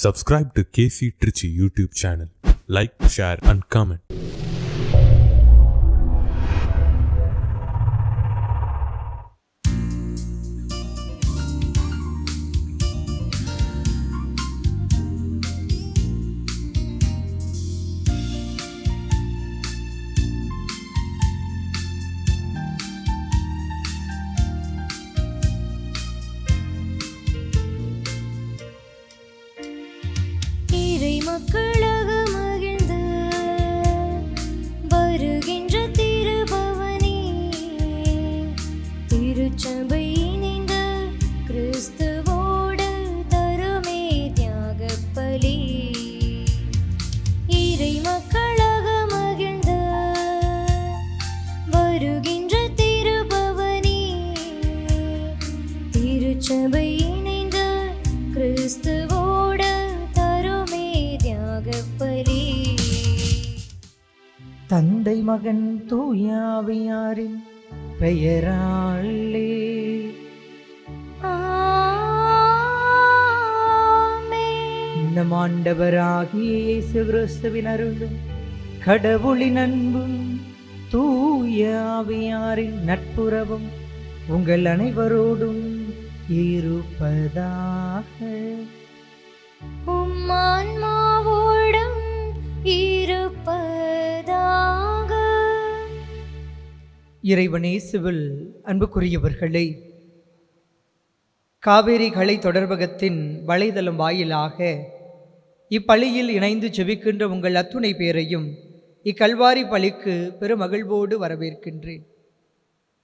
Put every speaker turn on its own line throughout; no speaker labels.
Subscribe to KC Trichy YouTube channel. Like, share and comment.
மக்களாக மகிழ்ந்து வருகின்ற திருபவனே, திருச்சபை இணைந்த கிறிஸ்துவோடு தருமே தியாகப் பலி. இறை மக்களாக மகிழ்ந்து வருகின்ற திருபவனே, திருச்சபை இணைந்த கிறிஸ்துவோடு
தந்தை மகன் தூயாவியாரின் பெயராலே நம் ஆண்டவராகிய இயேசு கிறிஸ்துவின் அருளும் கடவுளின் அன்பும் தூயாவியாரின் நட்புறவும் உங்கள் அனைவரோடும் இருப்பதாக.
உம்மான்மாவோடும் இருப்பதாக.
இறைவன் இயேசுவில் அன்புக்குரியவர்களே, காவேரி கலை தொடர்பகத்தின் வலைதளம் வாயிலாக இப்பலியில் இணைந்து ஜெபிக்கின்ற உங்கள் அத்துணை பேரையும் இக்கல்வாரி பலிக்கு பெருமகிழ்வோடு வரவேற்கின்றேன்.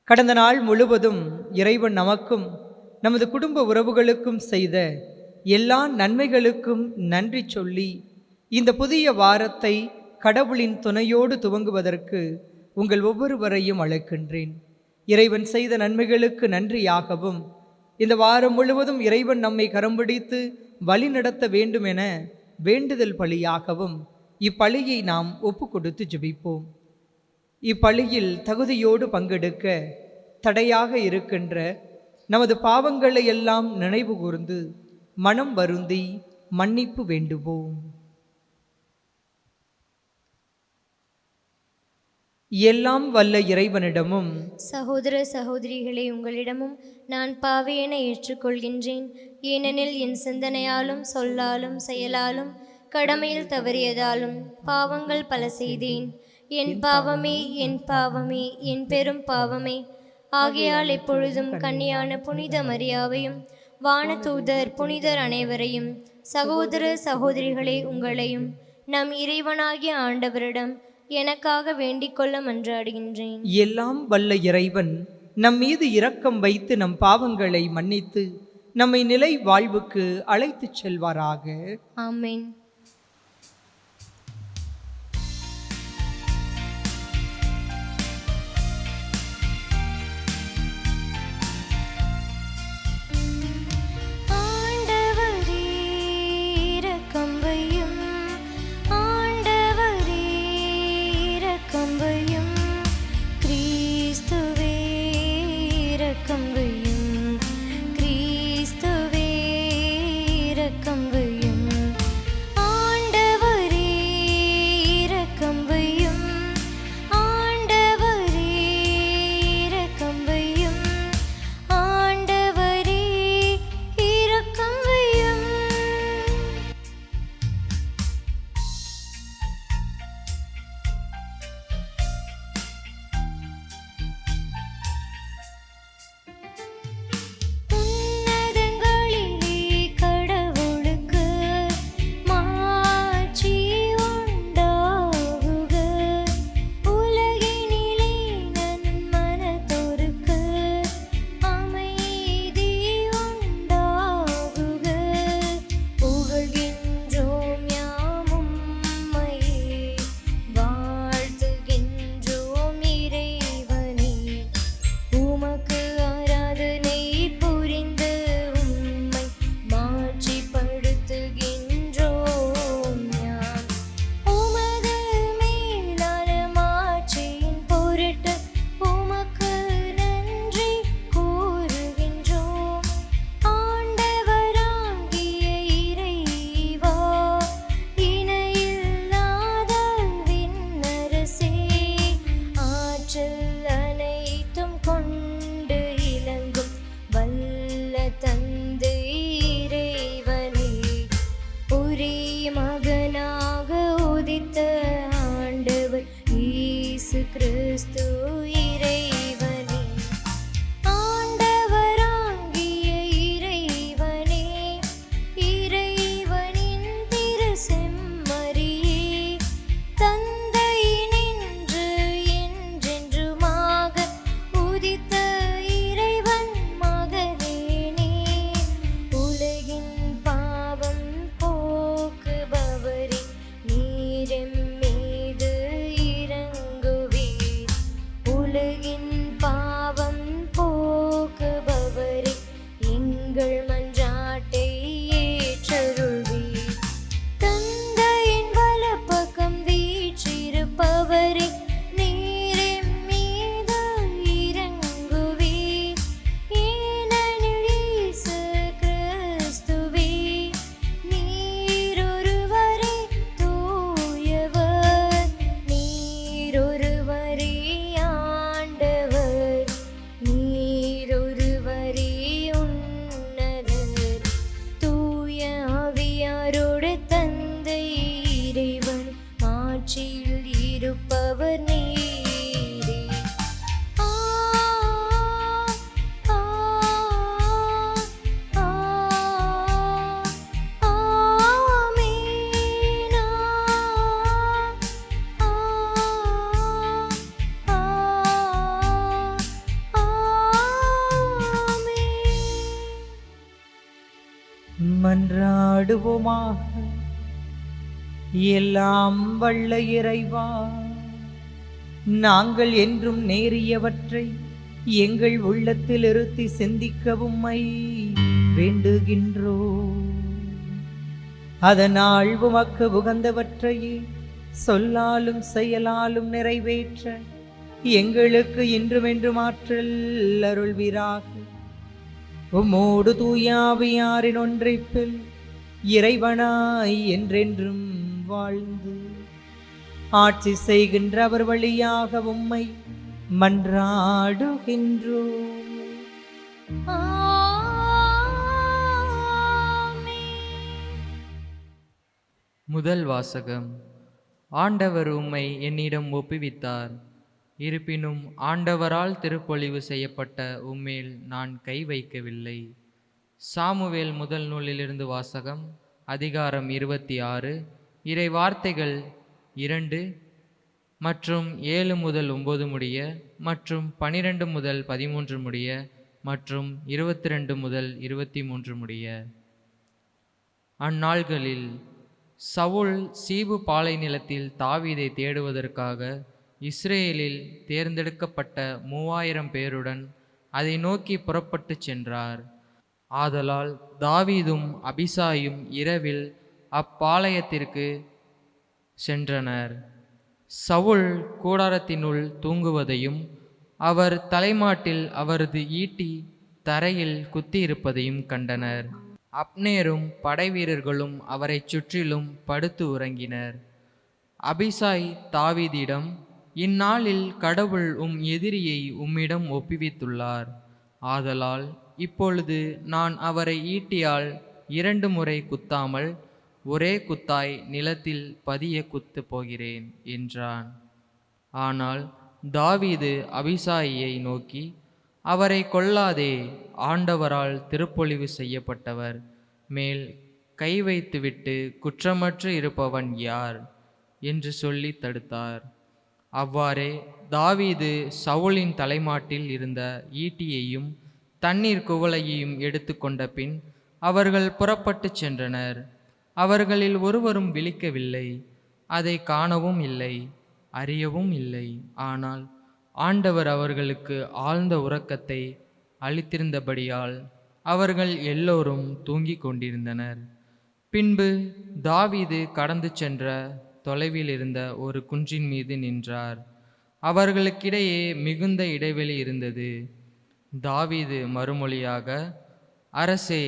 கடந்த நாள் முழுவதும் இறைவன் நமக்கும் நமது குடும்ப உறவுகளுக்கும் செய்த எல்லா நன்மைகளுக்கும் நன்றி சொல்லி இந்த புதிய வாரத்தை கடவுளின் துணையோடு துவங்குவதற்கு உங்கள் ஒவ்வொருவரையும் அழைக்கின்றேன். இறைவன் செய்த நன்மைகளுக்கு நன்றியாகவும் இந்த வாரம் முழுவதும் இறைவன் நம்மை கரம் பிடித்து வழி நடத்த வேண்டும் என வேண்டுதல் பலியாகவும் இப்பலியை நாம் ஒப்பு கொடுத்து ஜெபிப்போம். இப்பலியில் தகுதியோடு பங்கெடுக்க தடையாக இருக்கின்ற நமது பாவங்களை எல்லாம் நினைவு கூர்ந்து மனம் வருந்தி மன்னிப்பு வேண்டுவோம். எல்லாம் வல்ல இறைவனிடமும்
சகோதர சகோதரிகளே, உங்களிடமும் நான் பாவியென ஏற்றுக்கொள்கின்றேன். ஏனெனில் என் சிந்தனையாலும் சொல்லாலும் செயலாலும் கடமையில் தவறியதாலும் பாவங்கள் பல செய்தேன். என் பாவமே, என் பாவமே, என் பெரும் பாவமே. ஆகையால் எப்பொழுதும் கன்னியான புனித மரியாவையும் வானதூதர் புனிதர் அனைவரையும் சகோதர சகோதரிகளே உங்களையும் நம் இறைவனாகிய ஆண்டவரிடம் எனக்காக வேண்டிக் கொள்ள மன்றாடுகின்றேன்.
எல்லாம் வல்ல இறைவன் நம் மீது இரக்கம் வைத்து நம் பாவங்களை மன்னித்து நம்மை நிலை வாழ்வுக்கு அழைத்துச் செல்வாராக.
ஆமென்.
மன்றாடுவோமாக. எல்லாம் வல்ல இறைவா, நாங்கள் என்றும் நேரியவற்றை எங்கள் உள்ளத்தில் இருத்தி சிந்திக்கவும் வேண்டுகின்றோம். அதனால் உமக்கு உகந்தவற்றையே சொல்லாலும் செயலாலும் நிறைவேற்ற எங்களுக்கு இன்றுமென்றும் ஆற்றல் அருள்வீராக. உம்மோடு தூயாவியாரின் ஒன்றைப்பில் இறைவனாய் என்றென்றும் வாழ்ந்து ஆட்சி செய்கின்ற அவர் வழியாக உம்மை மன்றாடுகின்றோம்.
முதல் வாசகம். ஆண்டவர் உம்மை என்னிடம் ஒப்புவித்தார். இருப்பினும் ஆண்டவரால் திருப்பொழிவு செய்யப்பட்ட உம்மேல் நான் கை வைக்கவில்லை. சாமுவேல் முதல் நூலிலிருந்து வாசகம். அதிகாரம் 26, இறை வார்த்தைகள் 2 மற்றும் 7 முதல் 9 முடிய, மற்றும் 12 முதல் 13 முடிய, மற்றும் 22 முதல் 23 முடிய. அந்நாள்களில் சவுல் சீபு பாலைநிலத்தில் தாவீதை தேடுவதற்காக இஸ்ரேலில் தேர்ந்தெடுக்கப்பட்ட 3000 பேருடன் அதை நோக்கி புறப்பட்டு சென்றார். ஆதலால் தாவீதும் அபிசாயும் இரவில் அப்பாளையத்திற்கு சென்றனர். சவுல் கூடாரத்தினுள் தூங்குவதையும் அவர் தலைமாட்டில் அவரது ஈட்டி தரையில் குத்தியிருப்பதையும் கண்டனர். அப்னேரும் படைவீரர்களும் அவரை சுற்றிலும் படுத்து உறங்கினர். அபிசாய் தாவீதிடம், இந்நாளில் கடவுள் உம் எதிரியை உம்மிடம் ஒப்புவித்துள்ளார். ஆதலால் இப்பொழுது நான் அவரை ஈட்டியால் 2 முறை குத்தாமல் ஒரே குத்தாய் நிலத்தில் பதிய குத்து போகிறேன் என்றான். ஆனால் தாவீது அபிசாயை நோக்கி, அவரை கொல்லாதே, ஆண்டவரால் திருப்பொழிவு செய்யப்பட்டவர் மேல் கை வைத்துவிட்டு குற்றமற்று இருப்பவன் யார் என்று சொல்லி தடுத்தார். அவ்வாறே தாவீது சவுலின் தலைமாட்டில் இருந்த ஈட்டியையும் தண்ணீர் குவளையையும் எடுத்து கொண்ட பின் அவர்கள் புறப்பட்டு சென்றனர். அவர்களில் ஒருவரும் விழிக்கவில்லை, அதை காணவும் இல்லை, அறியவும் இல்லை. ஆனால் ஆண்டவர் அவர்களுக்கு ஆழ்ந்த உறக்கத்தை அளித்திருந்தபடியால் அவர்கள் எல்லோரும் தூங்கிக் கொண்டிருந்தனர். பின்பு தாவீது கடந்து சென்ற தொலைவில் இருந்த ஒரு குன்றின் மீது நின்றார். அவர்களுக்கிடையே மிகுந்த இடைவெளி இருந்தது. தாவீது மறுமொழியாக, அரசே,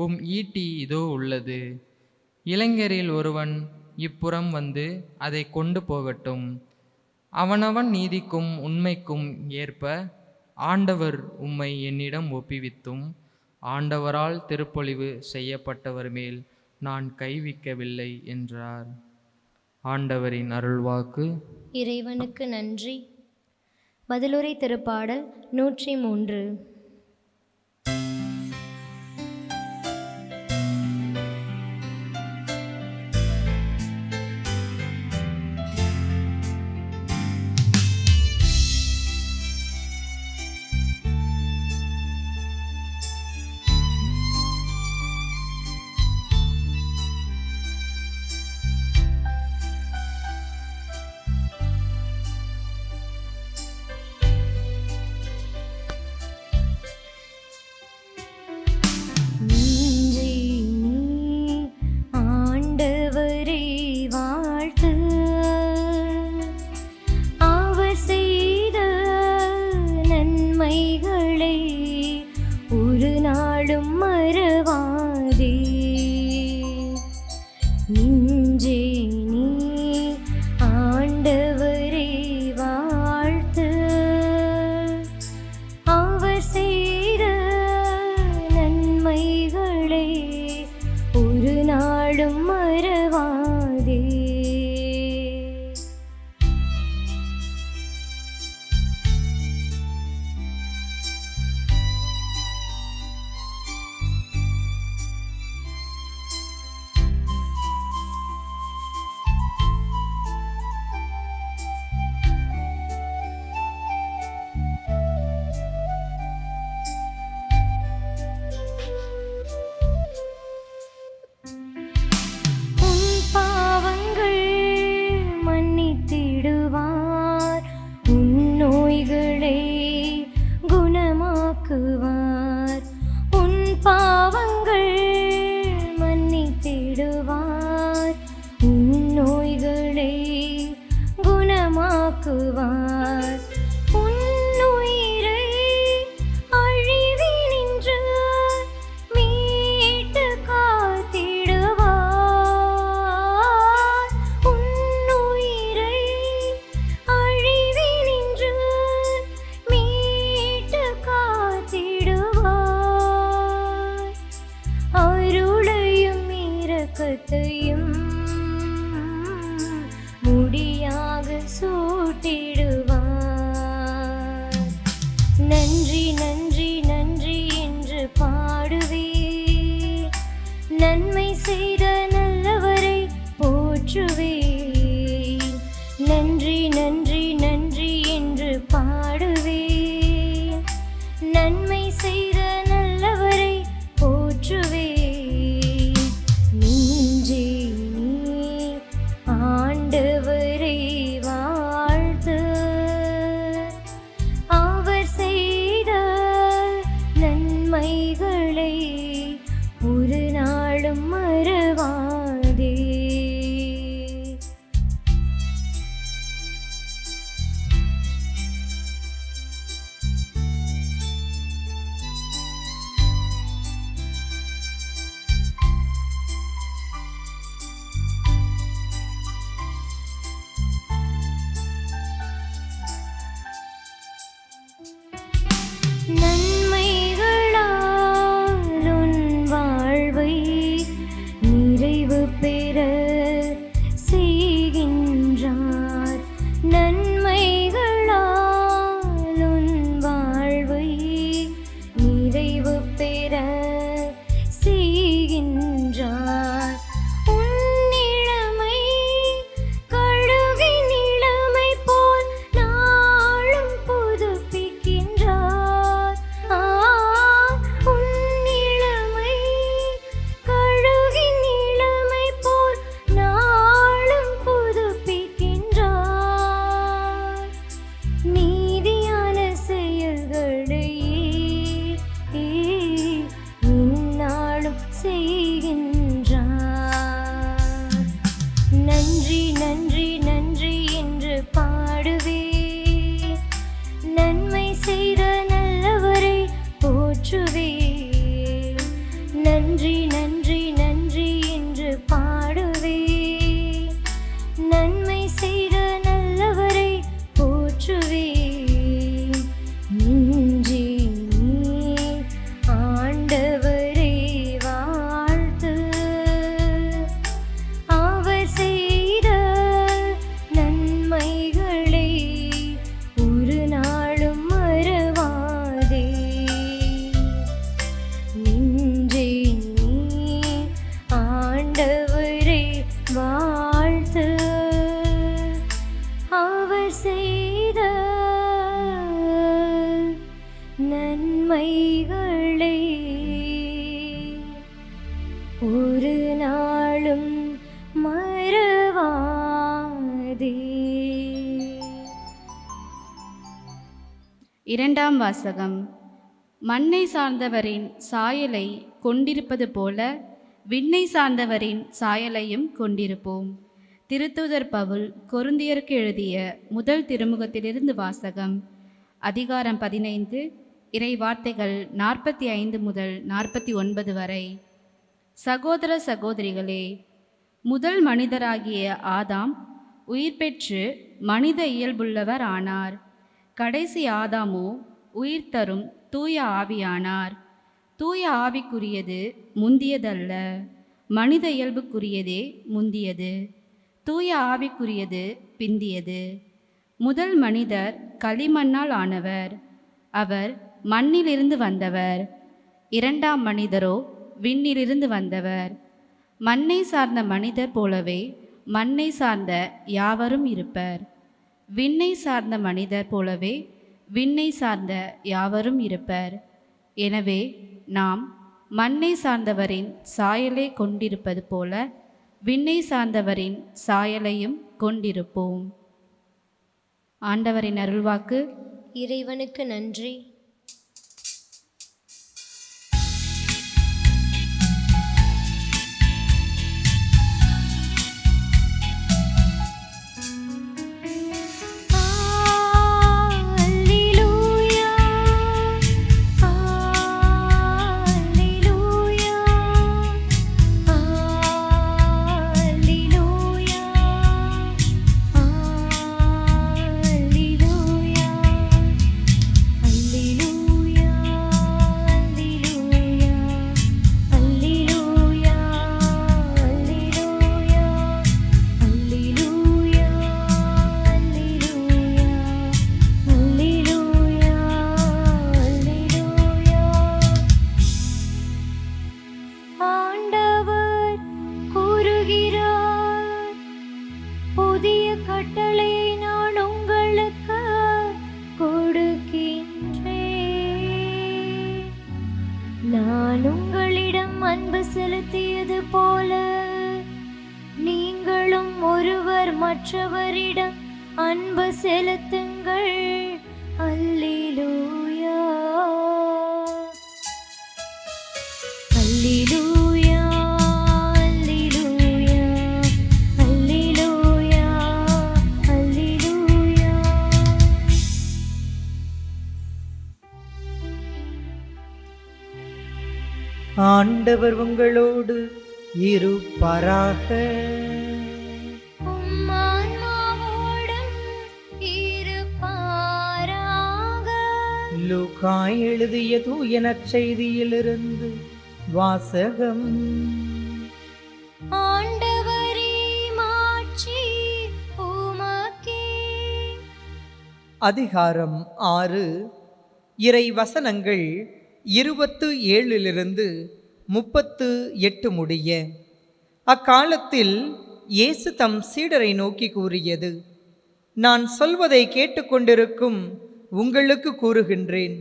உம் ஈட்டி இதோ உள்ளது. இளைஞரில் ஒருவன் இப்புறம் வந்து அதை கொண்டு போகட்டும். அவனவன் நீதிக்கும் உண்மைக்கும் ஏற்ப ஆண்டவர் உம்மை என்னிடம் ஒப்புவித்தும் ஆண்டவரால் திருப்பொழிவு செய்யப்பட்டவர் மேல் நான் கைவிக்கவில்லை என்றார். ஆண்டவரின் அருள்வாக்கு.
இறைவனுக்கு நன்றி. பதிலுரை திருப்பாடல் 103. நன்றி நன்றி நன்றி என்று பாடுவே. நன்மை செய்த நல்லவரை போற்றுவே. நன்றி நன்றி நன்றி என்று பாடுவே. நன்மை செய்த நல்லவரை போற்றுவே. நெஞ்சே நீ ஆண்டவரை வாழ்த்து. அவர் செய்த நன்மைகளை ஒரு நாளும் மறவாதே. நெஞ்சே நீ ஆண்டவரை வாழ்த்து. அவர் செய்த நன்மைகளை ஒரு நாளும் மறவாதே.
இரண்டாம் வாசகம். மண்ணை சார்ந்தவரின் சாயலை கொண்டிருப்பது போல விண்ணை சார்ந்தவரின் சாயலையும் கொண்டிருப்போம். திருத்தூதர் பவுல் கொரிந்தியருக்கு எழுதிய முதல் திருமுகத்திலிருந்து வாசகம். அதிகாரம் 15, இறை வார்த்தைகள் 45 முதல் 49 வரை. சகோதர சகோதரிகளே, முதல் மனிதராகிய ஆதாம் உயிர் பெற்று மனித இயல்புள்ளவர் ஆனார். கடைசி ஆதாமோ உயிர் தரும் தூய ஆவியானார். தூய ஆவிக்குரியது முந்தியதல்ல, மனித இயல்புக்குரியதே முந்தியது. தூய ஆவிக்குரியது பிந்தியது. முதல் மனிதர் களிமண்ணால் ஆனவர், அவர் மண்ணிலிருந்து வந்தவர். இரண்டாம் மனிதரோ விண்ணிலிருந்து வந்தவர். மண்ணை சார்ந்த மனிதர் போலவே மண்ணை சார்ந்த யாவரும் இருப்பர். விண்ணை சார்ந்த மனிதர் போலவே விண்ணை சார்ந்த யாவரும் இருப்பர். எனவே நாம் மண்ணை சார்ந்தவரின் சாயலை கொண்டிருப்பது போல விண்ணை சார்ந்தவரின் சாயலையும் கொண்டிருப்போம். ஆண்டவரின் அருள்வாக்கு.
இறைவனுக்கு நன்றி. நான் உங்களிடம் அன்பு செலுத்தியது போல நீங்களும் ஒருவர் மற்றவரிடம் அன்பு செலுத்துங்கள். அல்லேலூயா, அல்லேலூயா, அல்லேலூயா, அல்லேலூயா, அல்லேலூயா.
ஆண்டவர் உங்களோடு இருப்பாராக.
உம்மான்மாவோடும் இருப்பாராக.
லூக்கா எழுதிய தூய நற்செய்தியிலிருந்து வாசகம்.
ஆண்டவரே, மாட்சி உமக்கே.
அதிகாரம் 6, இறை வசனங்கள் 27 38 முடிய. அக்காலத்தில் இயேசு தம் சீடரை நோக்கி கூறியது: நான் சொல்வதை கேட்டுக்கொண்டிருக்கும் உங்களுக்கு கூறுகின்றேன்,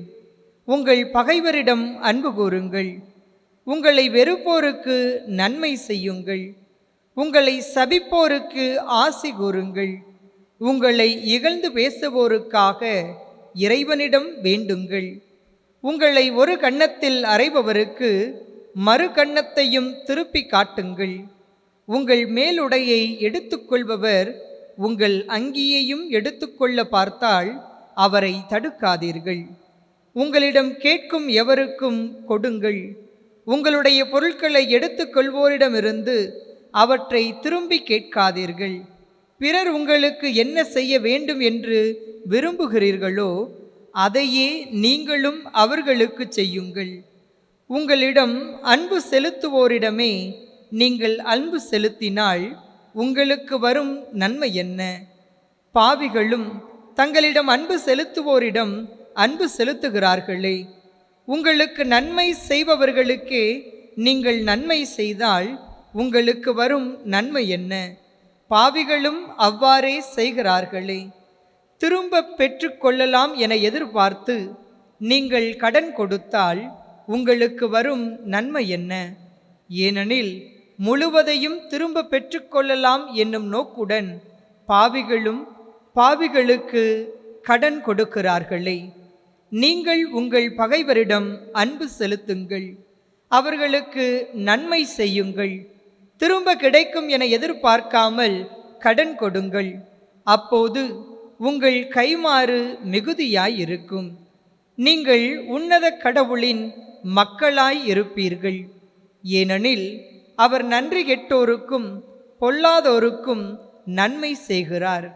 உங்கள் பகைவரிடம் அன்பு கூறுங்கள், உங்களை வெறுப்போருக்கு நன்மை செய்யுங்கள், உங்களை சபிப்போருக்கு ஆசி கூறுங்கள், உங்களை இகழ்ந்து பேசுவோருக்காக இறைவனிடம் வேண்டுங்கள். உங்களை ஒரு கன்னத்தில் அறைபவருக்கு மறு கன்னத்தையும் திருப்பி காட்டுங்கள். உங்கள் மேலுடையை எடுத்துக்கொள்பவர் உங்கள் அங்கியையும் எடுத்துக்கொள்ள பார்த்தால் அவரை தடுக்காதீர்கள். உங்களிடம் கேட்கும் எவருக்கும் கொடுங்கள். உங்களுடைய பொருட்களை எடுத்துக்கொள்வோரிடமிருந்து அவற்றை திரும்பி கேட்காதீர்கள். பிறர் உங்களுக்கு என்ன செய்ய வேண்டும் என்று விரும்புகிறீர்களோ அதையே நீங்களும் அவர்களுக்கு செய்யுங்கள். உங்களிடம் அன்பு செலுத்துவோரிடமே நீங்கள் அன்பு செலுத்தினால் உங்களுக்கு வரும் நன்மை என்ன? பாவிகளும் தங்களிடம் அன்பு செலுத்துவோரிடம் அன்பு செலுத்துகிறார்களே. உங்களுக்கு நன்மை செய்பவர்களுக்கே நீங்கள் நன்மை செய்தால் உங்களுக்கு வரும் நன்மை என்ன? பாவிகளும் அவ்வாறே செய்கிறார்களே. திரும்ப பெற்றுக்கொள்ளலாம் என எதிர்பார்த்து நீங்கள் கடன் கொடுத்தால் உங்களுக்கு வரும் நன்மை என்ன? ஏனெனில் முழுவதையும் திரும்ப பெற்றுக்கொள்ளலாம் என்னும் நோக்குடன் பாவிகளுக்கு கடன் கொடுக்கிறார்களே. நீங்கள் உங்கள் பகைவரிடம் அன்பு செலுத்துங்கள், அவர்களுக்கு நன்மை செய்யுங்கள், திரும்ப கிடைக்கும் என எதிர்பார்க்காமல் கடன் கொடுங்கள். அப்போது உங்கள் கைமாறு மிகுதியாயிருக்கும். நீங்கள் உன்னத கடவுளின் மக்களாய் இருப்பீர்கள். ஏனெனில் அவர் நன்றி கெட்டோருக்கும் பொல்லாதோருக்கும் நன்மை செய்கிறார்.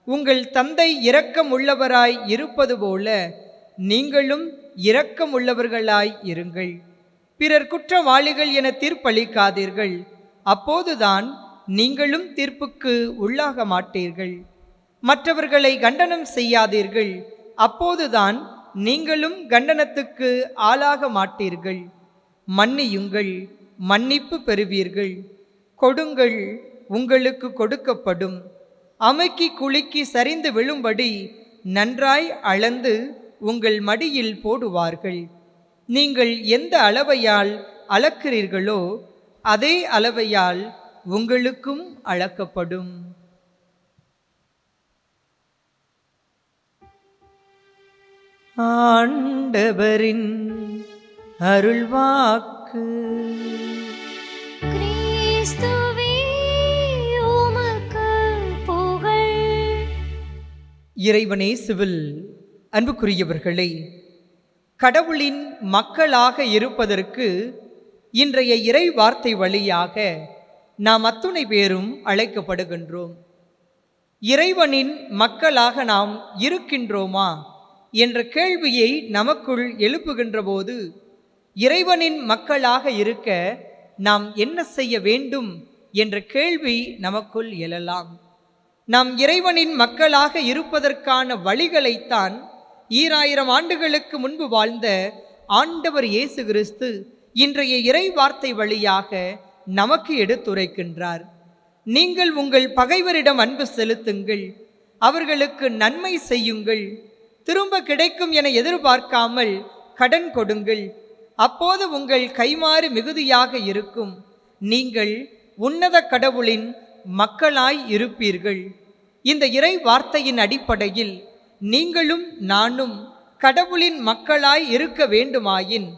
உங்கள் தந்தை இரக்கம் உள்ளவராய் இருப்பது போல நீங்களும் இரக்கம் உள்ளவர்களாய் இருங்கள். பிறர் குற்றவாளிகள் என தீர்ப்பளிக்காதீர்கள், அப்போதுதான் நீங்களும் தீர்ப்புக்கு உள்ளாக மாட்டீர்கள். மற்றவர்களை கண்டனம் செய்யாதீர்கள், அப்போதுதான் நீங்களும் கண்டனத்துக்கு ஆளாக மாட்டீர்கள். மன்னியுங்கள், மன்னிப்பு பெறுவீர்கள். கொடுங்கள், உங்களுக்கு கொடுக்கப்படும். அமுக்கி குலுக்கி சரிந்து விழும்படி நன்றாய் அளந்து உங்கள் மடியில் போடுவார்கள். நீங்கள் எந்த அளவையால் அளக்கிறீர்களோ அதே அளவையால் உங்களுக்கும் அளக்கப்படும். ஆண்டவரின் அருள்வாக்கு.
கிறிஸ்துவே உமக்கு புகழ்.
இறைவனேசுவில் அன்புக்குரியவர்களே, கடவுளின் மக்களாக இருப்பதற்கு இன்றைய இறை வார்த்தை வழியாக நாம் அத்துணை பேரும் அழைக்கப்படுகின்றோம். இறைவனின் மக்களாக நாம் இருக்கின்றோமா என்ற கேள்வியை நமக்குள் எழுப்புகின்ற போது, இறைவனின் மக்களாக இருக்க நாம் என்ன செய்ய வேண்டும் என்ற கேள்வி நமக்குள் எழலாம். நாம் இறைவனின் மக்களாக இருப்பதற்கான வழிகளைத்தான் 2000 ஆண்டுகளுக்கு முன்பு வாழ்ந்த ஆண்டவர் இயேசு கிறிஸ்து இன்றைய இறை வார்த்தை வழியாக நமக்கு எடுத்துரைக்கின்றார். நீங்கள் உங்கள் பகைவரிடம் அன்பு செலுத்துங்கள், அவர்களுக்கு நன்மை செய்யுங்கள், திரும்ப கிடைக்கும் என எதிர்பார்க்காமல் கடன் கொடுங்கள், அப்போது உங்கள் கைமாறு மிகுதியாக இருக்கும். நீங்கள் உன்னத கடவுளின் மக்களாய் இருப்பீர்கள். இந்த இறை வார்த்தையின் அடிப்படையில் நீங்களும் நானும் கடவுளின் மக்களாய் இருக்க வேண்டுமாயின்,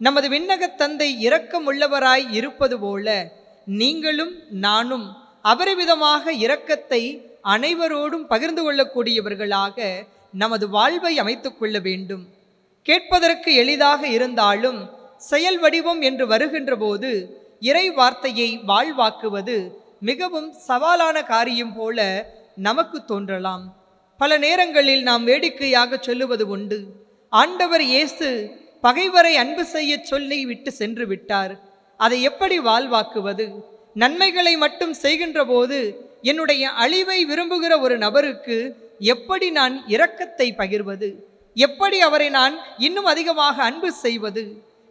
நமது விண்ணகத் தந்தை இரக்கமுள்ளவராய் இருப்பது போல நீங்களும் நானும் அபரிவிதமாக இரக்கத்தை அனைவரோடும் பகிர்ந்து கொள்ளக்கூடியவர்களாக நமது வாழ்வை அமைத்துக் கொள்ள வேண்டும். கேட்பதற்கு எளிதாக இருந்தாலும் செயல் வடிவம் என்று வருகின்ற போது இறை வார்த்தையை வாழ்வாக்குவது மிகவும் சவாலான காரியம் போல நமக்கு தோன்றலாம். பல நேரங்களில் நாம் வேடிக்கையாக சொல்லுவது உண்டு, ஆண்டவர் இயேசு பகைவரை அன்பு செய்ய சொல்லி விட்டு சென்று விட்டார், அதை எப்படி வாழ்வாக்குவது? நன்மைகளை மட்டும் செய்கின்ற போது என்னுடைய அழிவை விரும்புகிற ஒரு நபருக்கு எப்படி நான் இரக்கத்தை பகிர்வது? எப்படி அவரை நான் இன்னும் அதிகமாக அன்பு செய்வது?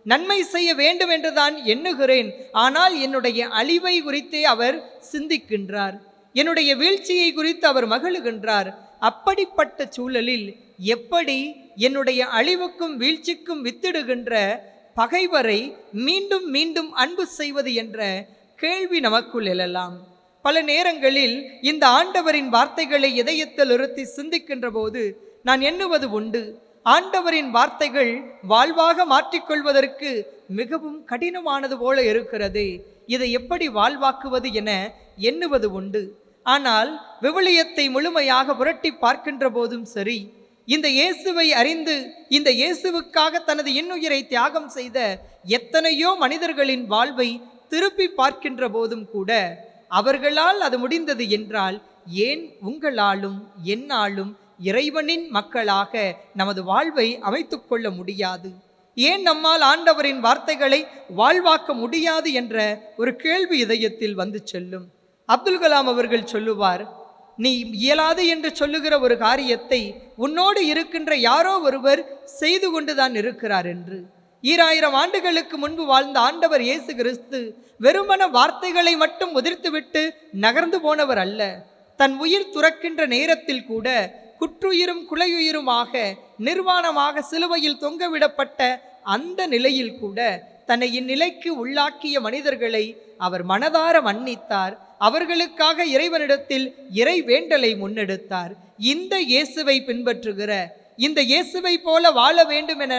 நன்மை செய்ய வேண்டும் என்றுதான் எண்ணுகிறேன், ஆனால் என்னுடைய அழிவை குறித்தே அவர் சிந்திக்கின்றார், என்னுடைய வீழ்ச்சியை குறித்து அவர் மகிழுகின்றார். அப்படிப்பட்ட சூழலில் எப்படி என்னுடைய அழிவுக்கும் வீழ்ச்சிக்கும் வித்திடுகின்ற பகைவரை மீண்டும் மீண்டும் அன்பு செய்வது என்ற கேள்வி நமக்குள் எழலாம். பல நேரங்களில் இந்த ஆண்டவரின் வார்த்தைகளை இதயத்தில் நிறுத்தி சிந்திக்கின்ற போது நான் எண்ணுவது உண்டு, ஆண்டவரின் வார்த்தைகள் வாழ்வாக மாற்றிக்கொள்வதற்கு மிகவும் கடினமானது போல இருக்கிறது. இதை எப்படி வாழ்வாக்குவது என எண்ணுவது உண்டு. ஆனால் விவிலியத்தை முழுமையாக புரட்டி பார்க்கின்ற போதும் சரி, இந்த இயேசுவை அறிந்து இந்த இயேசுவுக்காக தனது இன்னுயிரை தியாகம் செய்த எத்தனையோ மனிதர்களின் வாழ்வை திருப்பி பார்க்கின்ற போதும் கூட அவர்களால் அது முடிந்தது என்றால் ஏன் உங்களாலும் என்னாலும் இறைவனின் மக்களாக நமது வாழ்வை அமைத்து கொள்ள முடியாது? ஏன் நம்மால் ஆண்டவரின் வார்த்தைகளை வாழ்வாக்க முடியாது என்ற ஒரு கேள்வி இதயத்தில் வந்து செல்லும். அப்துல் கலாம் அவர்கள் சொல்லுவார், நீ இயலாது என்று சொல்லுகிற ஒரு காரியத்தை உன்னோடு இருக்கின்ற யாரோ ஒருவர் செய்து கொண்டுதான் இருக்கிறார் என்று. 2000 ஆண்டுகளுக்கு முன்பு வாழ்ந்த ஆண்டவர் இயேசு கிறிஸ்து வெறுமன வார்த்தைகளை மட்டும் உதிர்த்துவிட்டு நகர்ந்து போனவர் அல்ல. தன் உயிர் துறக்கின்ற நேரத்தில் கூட குற்றுயிரும் குலையுயிருமாக நிர்வாணமாக சிலுவையில் தொங்கவிடப்பட்ட அந்த நிலையில் கூட தன்னை இந்நிலைக்கு உள்ளாக்கிய மனிதர்களை அவர் மனதார மன்னித்தார். அவர்களுக்காக இறைவனிடத்தில் இறை வேண்டலை முன்னெடுத்தார். இந்த இயேசுவை பின்பற்றுகிற, இந்த இயேசுவை போல வாழ வேண்டும் என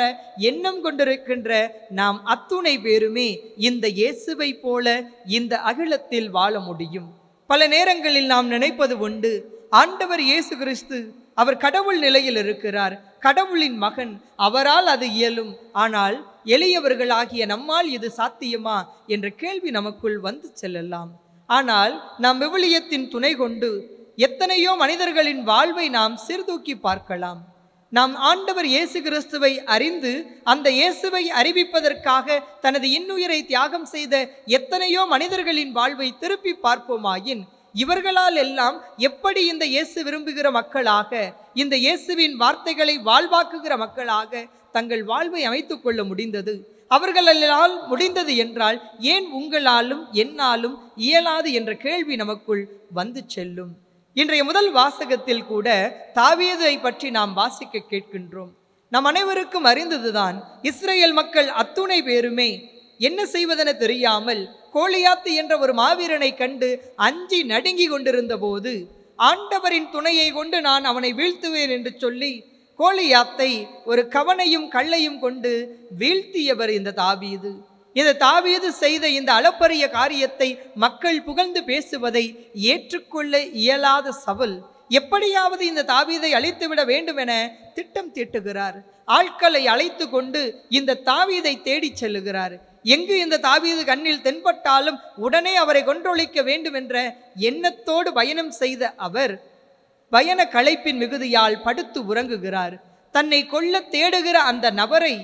எண்ணம் கொண்டிருக்கின்ற நாம் அத்துணை பேருமே இந்த இயேசுவை போல இந்த அகிலத்தில் வாழ முடியும். பல நேரங்களில் நாம் நினைப்பது உண்டு, ஆண்டவர் இயேசு கிறிஸ்து அவர் கடவுள் நிலையில் இருக்கிறார், கடவுளின் மகன், அவரால் அது இயலும். ஆனால் எளியவர்களாகிய நம்மால் இது சாத்தியமா என்ற கேள்வி நமக்குள் வந்து செல்லலாம். ஆனால் நாம் விவிலியத்தின் துணை கொண்டு எத்தனையோ மனிதர்களின் வாழ்வை நாம் சீர்தூக்கி பார்க்கலாம். நாம் ஆண்டவர் இயேசு கிறிஸ்துவை அறிந்து அந்த இயேசுவை அறிவிப்பதற்காக தனது இன்னுயிரை தியாகம் செய்த எத்தனையோ மனிதர்களின் வாழ்வை திருப்பி பார்ப்போமாயின் இவர்களால் எல்லாம் எப்படி இந்த இயேசு விரும்புகிற மக்களாக, இந்த இயேசுவின் வார்த்தைகளை வாழ்வாக்குகிற மக்களாக தங்கள் வாழ்வை அமைத்துக் கொள்ள முடிந்தது? அவர்களால் முடிந்தது என்றால் ஏன் உங்களாலும் என்னாலும் இயலாது என்ற கேள்வி நமக்குள் வந்து செல்லும். இன்றைய முதல் வாசகத்தில் கூட தாவீதை பற்றி நாம் வாசிக்க கேட்கின்றோம். நம் அனைவருக்கும் அறிந்ததுதான், இஸ்ரேல் மக்கள் அத்துணை பேருமே என்ன செய்வதென தெரியாமல் கோலியாத்து என்ற ஒரு மாவீரனை கண்டு அஞ்சி நடுங்கி கொண்டிருந்த போது ஆண்டவரின் துணையை கொண்டு நான் அவனை வீழ்த்துவேன் என்று சொல்லி கோலியாத்தை ஒரு கவனையும் கல்லையும் கொண்டு வீழ்த்தியவர் இந்த தாவீது. இந்த தாவீது செய்த இந்த அளப்பரிய காரியத்தை மக்கள் புகழ்ந்து பேசுவதை ஏற்றுக்கொள்ள இயலாத சவுல் எப்படியாவது இந்த தாவீதை அழித்துவிட வேண்டும் என திட்டம் தீட்டுகிறார். ஆட்களை அழைத்து கொண்டு இந்த தாவீதை தேடி செல்லுகிறார். எங்கு இந்த தாவீது கண்ணில் தென்பட்டாலும் உடனே அவரை கொன்றொழிக்க வேண்டும் என்ற எண்ணத்தோடு பயணம் செய்த அவர் பயண களைப்பின் மிகுதியால் படுத்து உறங்குகிறார். தன்னை கொல்ல தேடுகிற அந்த நபரை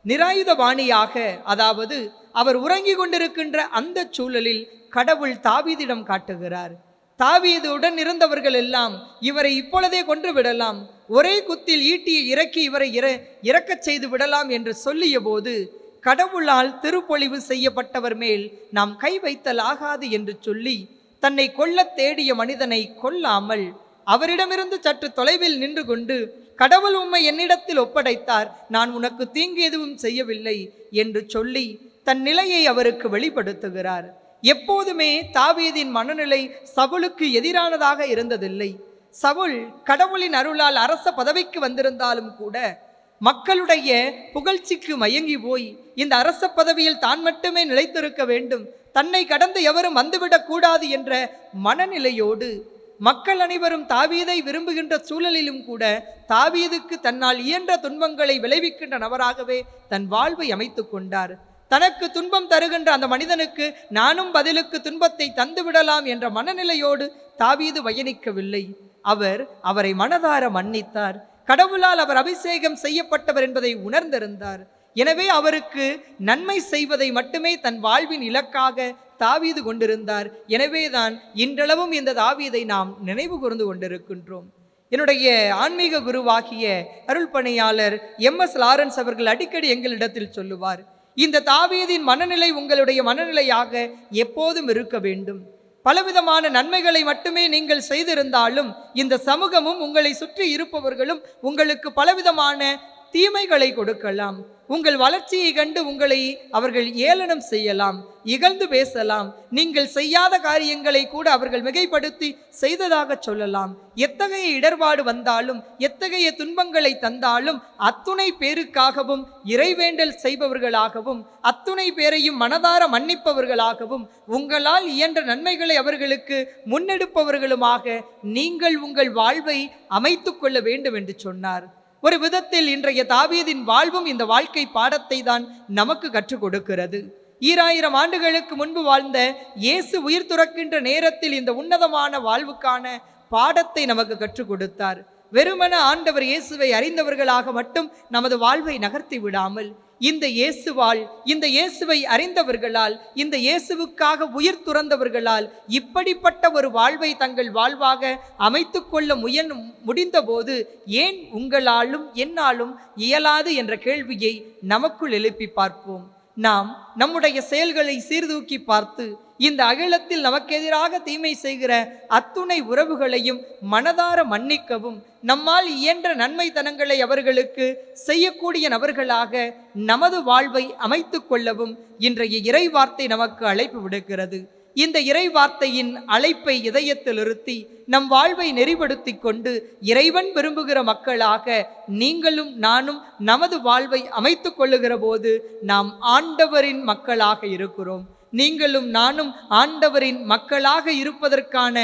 நிராயுதபாணியாக, அதாவது அவர் உறங்கி கொண்டிருக்கின்ற அந்த சூழலில் கடவுள் தாவீதிடம் காட்டுகிறார். தாவீதுடன் இருந்தவர்கள் எல்லாம் இவரை இப்பொழுதே கொன்று விடலாம், ஒரே குத்தில் ஈட்டியை இறக்கி இவரை இறக்கச் செய்து விடலாம் என்று சொல்லிய போது கடவுளால் திருப்பொழிவு செய்யப்பட்டவர் மேல் நாம் கை வைத்தல் ஆகாது என்று சொல்லி தன்னை கொல்ல தேடிய மனிதனை கொல்லாமல் அவரிடமிருந்து சற்று தொலைவில் நின்று கொண்டு, கடவுள் உம்மை என்னிடத்தில் ஒப்படைத்தார், நான் உனக்கு தீங்கு எதுவும் செய்யவில்லை என்று சொல்லி தன் நிலையை அவருக்கு வெளிப்படுத்துகிறார். எப்போதுமே தாவீதின் மனநிலை சவுலுக்கு எதிரானதாக இருந்ததில்லை. சவுல் கடவுளின் அருளால் அரச பதவிக்கு வந்திருந்தாலும் கூட மக்களுடைய புகழ்ச்சிக்கு மயங்கி போய் இந்த அரச பதவியில் தான் மட்டுமே நிலைத்திருக்க வேண்டும், தன்னை கடந்து எவரும் வந்துவிடக் கூடாது என்ற மனநிலையோடு மக்கள் அனைவரும் தாவீதை விரும்புகின்ற சூழலிலும் கூட தாவீதுக்கு தன்னால் இயன்ற துன்பங்களை விளைவிக்கின்ற நபராகவே தன் வாழ்வை அமைத்து கொண்டார். தனக்கு துன்பம் தருகின்ற அந்த மனிதனுக்கு நானும் பதிலுக்கு துன்பத்தை தந்துவிடலாம் என்ற மனநிலையோடு தாவீது பயணிக்கவில்லை. அவரை மனதார மன்னித்தார். கடவுளால் அவர் அபிஷேகம் செய்யப்பட்டவர் என்பதை உணர்ந்திருந்தார். எனவே அவருக்கு நன்மை செய்வதை மட்டுமே தன் வாழ்வின் இலக்காக தாவீது கொண்டிருந்தார். எனவேதான் இன்றளவும் இந்த தாவீதை நாம் நினைவு கூர்ந்து கொண்டிருக்கின்றோம். என்னுடைய ஆன்மீக குருவாகிய அருள் பணியாளர் MS லாரன்ஸ் அவர்கள் அடிக்கடி எங்களிடத்தில் சொல்லுவார், இந்த தாவீதின் மனநிலை உங்களுடைய மனநிலையாக எப்போதும் இருக்க வேண்டும். பலவிதமான நன்மைகளை மட்டுமே நீங்கள் செய்திருந்தாலும் இந்த சமூகமும் உங்களை சுற்றி இருப்பவர்களும் உங்களுக்கு பலவிதமான தீமைகளை கொடுக்கலாம். உங்கள் வளர்ச்சியை கண்டு உங்களை அவர்கள் ஏளனம் செய்யலாம், இகழ்ந்து பேசலாம். நீங்கள் செய்யாத காரியங்களை கூட அவர்கள் மிகைப்படுத்தி செய்ததாக சொல்லலாம். எத்தகைய இடர்பாடு வந்தாலும், எத்தகைய துன்பங்களை தந்தாலும், அத்துணை பேருக்காகவும் இறைவேண்டல் செய்பவர்களாகவும், அத்துணை பேரையும் மனதார மன்னிப்பவர்களாகவும், உங்களால் இயன்ற நன்மைகளை அவர்களுக்கு முன்னெடுப்பவர்களுமாக நீங்கள் உங்கள் வாழ்வை அமைத்து கொள்ள வேண்டும் என்று சொன்னார். ஒரு விதத்தில் இன்றைய தாவீதின் வாழ்வும் இந்த வாழ்க்கை பாடத்தை தான் நமக்கு கற்றுக் கொடுக்கிறது. 2000 ஆண்டுகளுக்கு முன்பு வாழ்ந்த இயேசு உயிர் துறக்கின்ற நேரத்தில் இந்த உன்னதமான வாழ்வுக்கான பாடத்தை நமக்கு கற்றுக் கொடுத்தார். வெறுமன ஆண்டவர் இயேசுவை அறிந்தவர்களாக மட்டும் நமது வாழ்வை நகர்த்தி விடாமல், இந்த இயேசுவால், இந்த இயேசுவை அறிந்தவர்களால், இந்த இயேசுவுக்காக உயிர் துறந்தவர்களால் இப்படிப்பட்ட ஒரு வாழ்வை தங்கள் வாழ்வாக அமைத்து கொள்ள முடிந்தபோது ஏன் உங்களாலும் என்னாலும் இயலாது என்ற கேள்வியை நமக்குள் எழுப்பி பார்ப்போம். நாம் நம்முடைய செயல்களை சீர்தூக்கி பார்த்து இந்த அகிலத்தில் நமக்கு எதிராக தீமை செய்கிற அத்துணை உறவுகளையும் மனதார மன்னிக்கவும், நம்மால் இயன்ற நன்மைத்தனங்களை அவர்களுக்கு செய்யக்கூடிய நபர்களாக நமது வாழ்வை அமைத்து கொள்ளவும் இன்றைய இறை வார்த்தை நமக்கு அழைப்பு விடுக்கிறது. இந்த இறை வார்த்தையின் அழைப்பை இதயத்தில் நிறுத்தி நம் வாழ்வை நெறிப்படுத்தி கொண்டு இறைவன் விரும்புகிற மக்களாக நீங்களும் நானும் நமது வாழ்வை அமைத்து கொள்ளுகிற போது நாம் ஆண்டவரின் மக்களாக இருக்கிறோம். நீங்களும் நானும் ஆண்டவரின் மக்களாக இருப்பதற்கான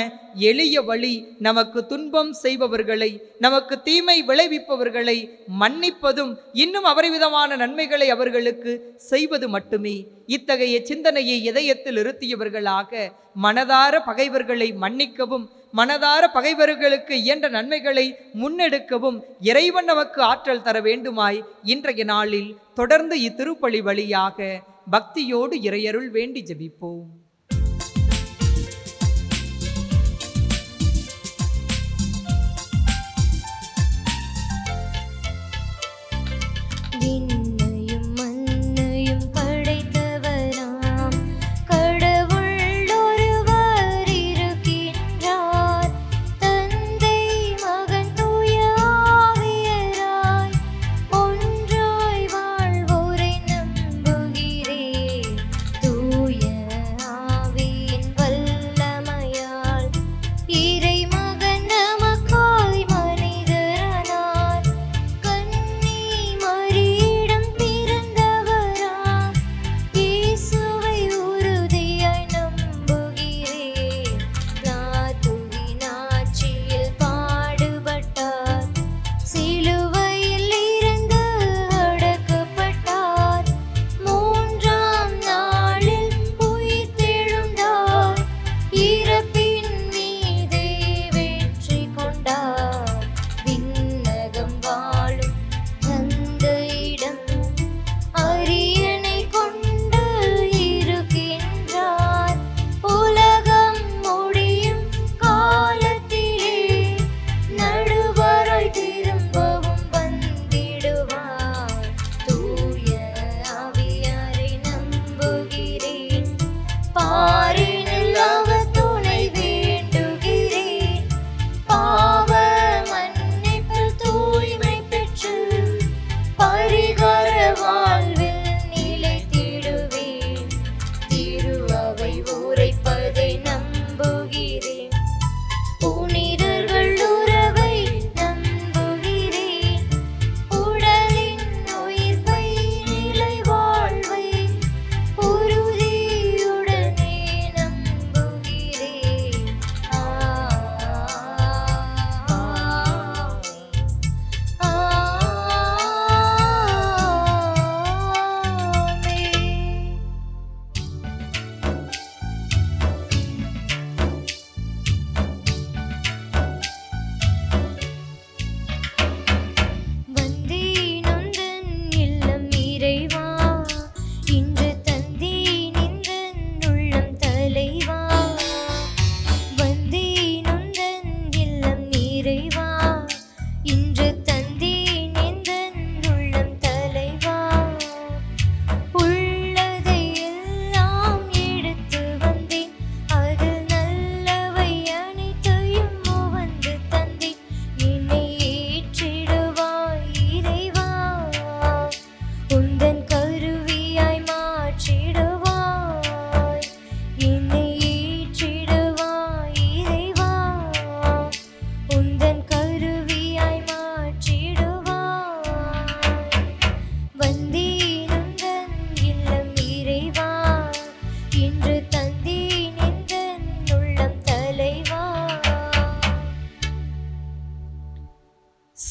எளிய வழி நமக்கு துன்பம் செய்பவர்களை, நமக்கு தீமை விளைவிப்பவர்களை மன்னிப்பதும், இன்னும் அபரிவிதமான நன்மைகளை அவர்களுக்கு செய்வது மட்டுமே. இத்தகைய சிந்தனையை இதயத்தில் இருத்தியவர்களாக மனதார பகைவர்களை மன்னிக்கவும், மனதார பகைவர்களுக்கு இயன்ற நன்மைகளை முன்னெடுக்கவும் இறைவன் நமக்கு ஆற்றல் தர வேண்டுமாய் இன்றைய நாளில் தொடர்ந்து இத்திருப்பலி வழியாக பக்தியோடு இறையருள் வேண்டி ஜெபிப்போம்.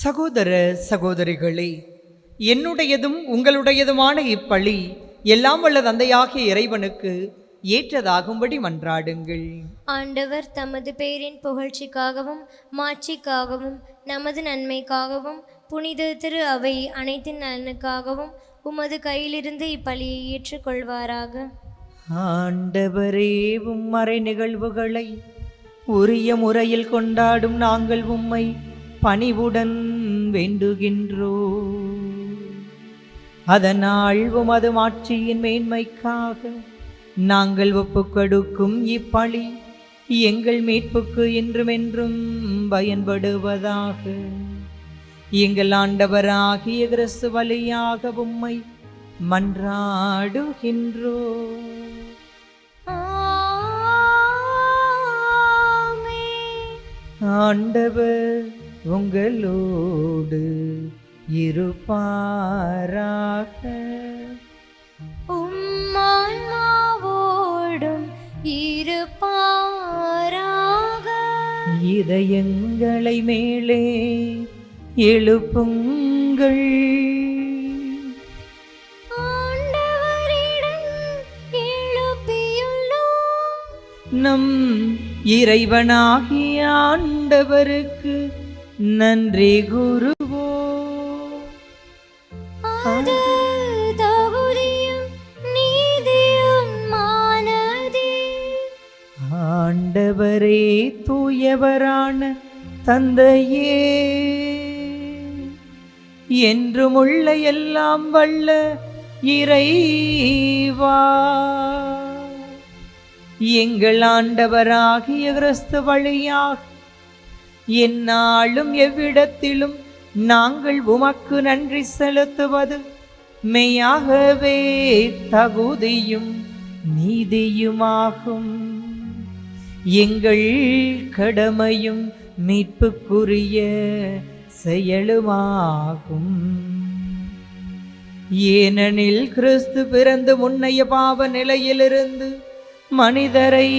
சகோதர சகோதரிகளே, என்னுடையதும் உங்களுடையதுமான இப்பழி எல்லாம் வல்ல தந்தையாகிய இறைவனுக்கு ஏற்றதாகும்படி மன்றாடுங்கள்.
ஆண்டவர் தமது பேரின் புகழ்ச்சிக்காகவும் மாட்சிக்காகவும் நமது நன்மைக்காகவும் புனித திரு அவை அனைத்தின் நலனுக்காகவும் உமது கையிலிருந்து இப்பலியை ஏற்றுக்கொள்வாராக.
ஆண்டவரே, உம்மறை நிகழ்வுகளை உரிய முறையில் கொண்டாடும் நாங்கள் உம்மை பணிவுடன் வேண்டுகின்றோம். அதனால் உமது மாட்சியின் மேன்மைக்காக நாங்கள் ஒப்புக்கொடுக்கும் இப்பழி எங்கள் மீட்புக்கு என்றுமென்றும் பயன்படுவதாக. எங்கள் ஆண்டவராகிய கிறிஸ்து வழியாக உம்மை மன்றாடுகின்றோம். ஆண்டவர் உங்களோடு இருப்பாராக.
உம்மான்மாவோடும் இருப்பாராக.
இதயங்களை மேலே எழுப்புங்கள்.
ஆண்டவரிடம் எழுப்பியுள்ளோம்.
நம் இறைவனாகிய ஆண்டவருக்கு நன்றி கூறுவோம்.
அது தகுதியும் நீதியுமானதே.
ஆண்டவரே, தூயவரான தந்தையே, என்றுமுள்ள எல்லாம் வல்ல இறைவா, எங்கள் ஆண்டவராகிய கிறிஸ்து வழியாக எந்நாளும் எவ்விடத்திலும் நாங்கள் உமக்கு நன்றி செலுத்துவது மெய்யாகவே தகுதியும் நீதியுமாகும். எங்கள் கடமையும் மீட்புக்குரிய செயலுமாகும். ஏனெனில் கிறிஸ்து பிறந்து முன்னைய பாவ நிலையிலிருந்து மனிதரை